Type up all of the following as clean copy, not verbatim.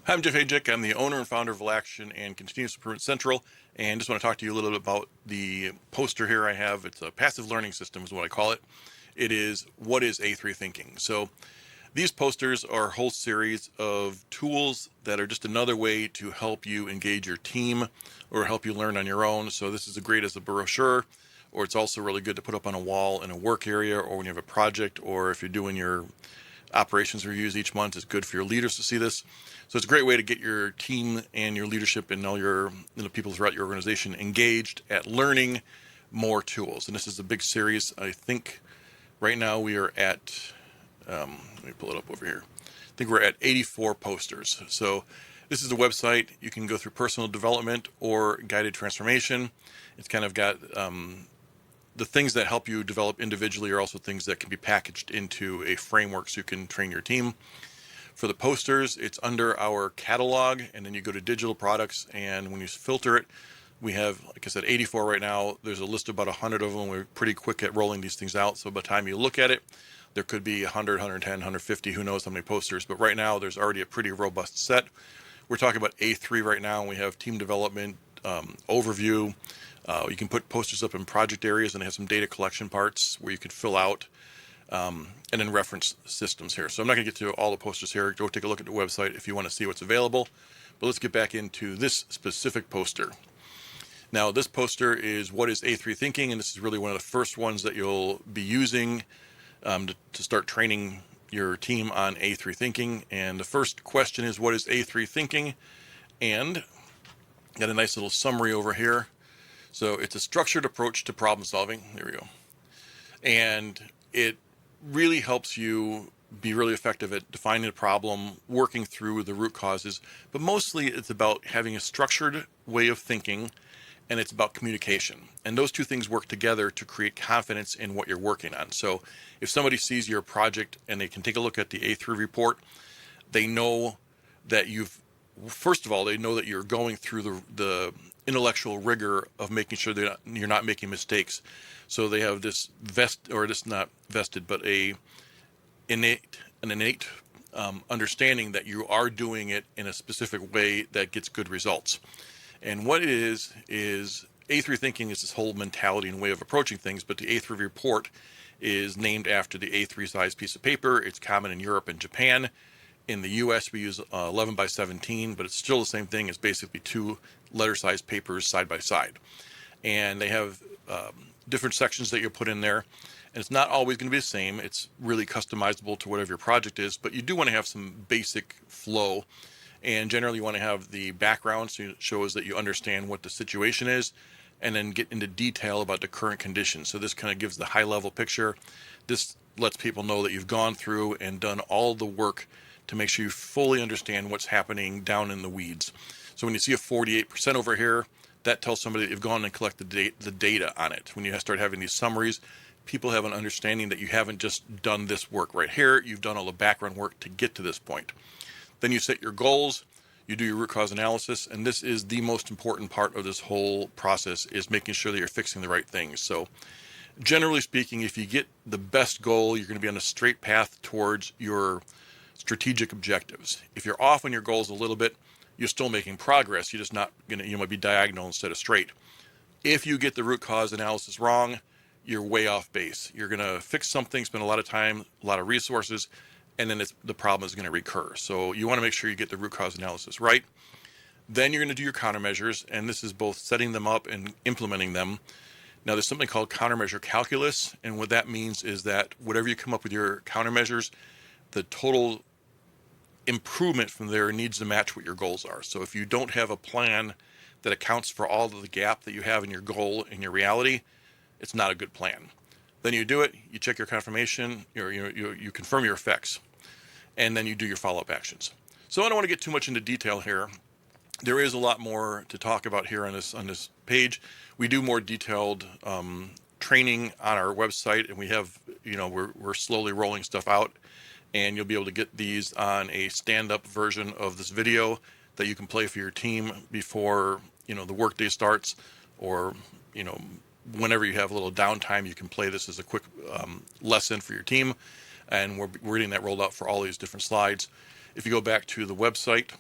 Hi, I'm Jeff Ajik. I'm the owner and founder of Will Action and Continuous Improvement Central, and just want to talk to you a little bit about the poster here I have. It's a passive learning system is what I call it. It is what is A3 thinking. So these posters are a whole series of tools that are just another way to help you engage your team or help you learn on your own. So this is great as a brochure, or it's also really good to put up on a wall in a work area, or when you have a project, or if you're doing your operations reviews each month. Is good for your leaders to see this. So it's a great way to get your team and your leadership and all your people throughout your organization engaged at learning more tools. And this is a big series. I think right now we are at, let me pull it up over here. I think we're at 84 posters. So this is the website. You can go through personal development or guided transformation. It's kind of got the things that help you develop individually are also things that can be packaged into a framework so you can train your team. For the posters, it's under our catalog, and then you go to digital products, and when you filter it, we have, like I said, 84 right now. There's a list of about 100 of them. We're pretty quick at rolling these things out, so by the time you look at it, there could be 100, 110, 150, who knows how many posters, but right now there's already a pretty robust set. We're talking about A3 right now, and we have team development, overview. You can put posters up in project areas, and they have some data collection parts where you could fill out, and then reference systems here. So I'm not going to get to all the posters here. Go take a look at the website if you want to see what's available. But let's get back into this specific poster. Now, this poster is what is A3 thinking, and this is really one of the first ones that you'll be using to start training your team on A3 thinking. And the first question is, what is A3 thinking? And got a nice little summary over here. So it's a structured approach to problem solving. There we go. And it really helps you be really effective at defining the problem, working through the root causes, but mostly it's about having a structured way of thinking, and it's about communication. And those two things work together to create confidence in what you're working on. So if somebody sees your project and they can take a look at the A3 report, they know that first of all, they know that you're going through the intellectual rigor of making sure that you're not making mistakes. So they have this not vested, but an innate understanding that you are doing it in a specific way that gets good results. And what it is A3 thinking is this whole mentality and way of approaching things, but the A3 report is named after the A3 size piece of paper. It's common in Europe and Japan. In the US, we use 11 by 17, but it's still the same thing. It's basically two letter-sized papers side by side. And they have different sections that you put in there. And it's not always going to be the same. It's really customizable to whatever your project is, but you do want to have some basic flow. And generally, you want to have the background so it shows that you understand what the situation is, and then get into detail about the current conditions. So this kind of gives the high-level picture. This lets people know that you've gone through and done all the work to make sure you fully understand what's happening down in the weeds. So when you see a 48% over here, that tells somebody that you've gone and collected the data on it. When you start having these summaries, people have an understanding that you haven't just done this work right here, you've done all the background work to get to this point. Then you set your goals, you do your root cause analysis, and this is the most important part of this whole process, is making sure that you're fixing the right things. So generally speaking, if you get the best goal, you're going to be on a straight path towards your strategic objectives. If you're off on your goals a little bit, you're still making progress. You're just not gonna, you might be diagonal instead of straight. If you get the root cause analysis wrong, you're way off base. You're gonna fix something, spend a lot of time, a lot of resources, and then the problem is gonna recur. So you wanna make sure you get the root cause analysis right. Then you're gonna do your countermeasures, and this is both setting them up and implementing them. Now there's something called countermeasure calculus, and what that means is that whatever you come up with your countermeasures, the total improvement from there needs to match what your goals are. So if you don't have a plan that accounts for all of the gap that you have in your goal and your reality, it's not a good plan. Then you do it, you check your confirmation, you confirm your effects, and then you do your follow-up actions. So I don't want to get too much into detail here. There is a lot more to talk about here on this page. We do more detailed training on our website, and we have, we're slowly rolling stuff out. And you'll be able to get these on a stand-up version of this video that you can play for your team before, the workday starts, or, whenever you have a little downtime, you can play this as a quick lesson for your team. And we're getting that rolled out for all these different slides. If you go back to the website,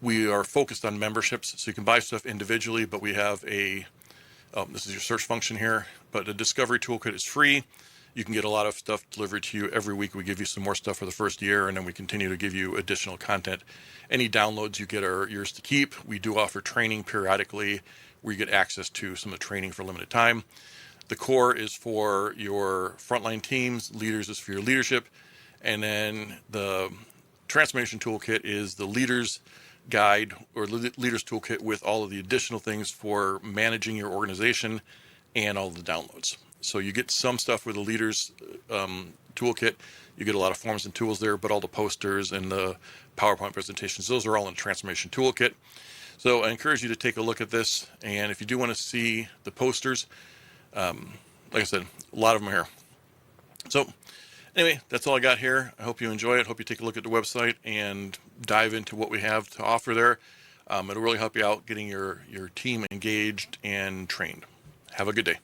We are focused on memberships, so you can buy stuff individually, but we have this is your search function here, but the Discovery Toolkit is free. You can get a lot of stuff delivered to you every week. We give you some more stuff for the first year, and then we continue to give you additional content. Any downloads you get are yours to keep. We do offer training periodically where you get access to some of the training for a limited time. The core is for your frontline teams, leaders is for your leadership, and then the Transformation Toolkit is the leaders guide or leaders toolkit with all of the additional things for managing your organization and all the downloads. So you get some stuff with the leaders toolkit. You get a lot of forms and tools there, but all the posters and the PowerPoint presentations, those are all in Transformation Toolkit. So I encourage you to take a look at this. And if you do want to see the posters, like I said, a lot of them are here. So anyway, that's all I got here. I hope you enjoy it. Hope you take a look at the website and dive into what we have to offer there. It'll really help you out getting your team engaged and trained. Have a good day.